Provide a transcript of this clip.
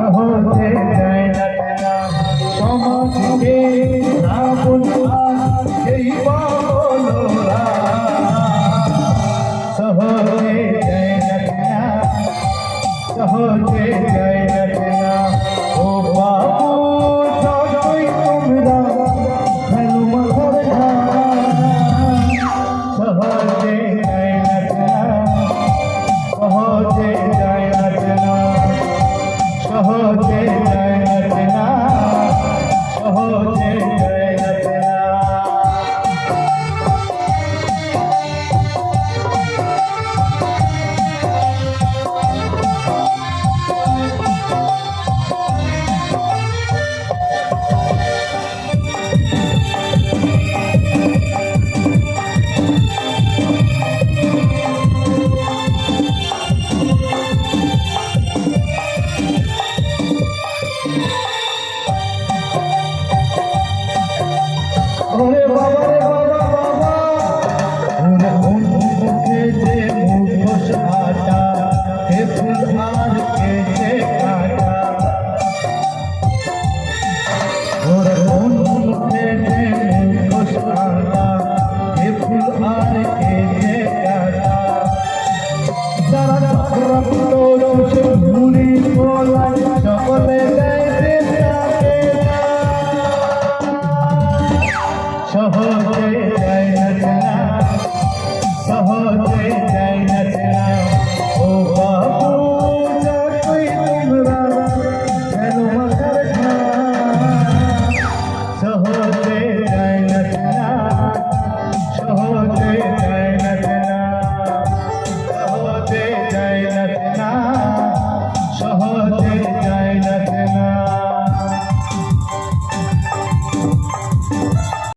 সহজে যায় না সমাজকে না বলবা সেই পাগলরা সহজে যায় না সহজে যায় না ও বাবু যতই তোমরা খেলো মাথার সহজে যায় না সহজে যায় না সহজে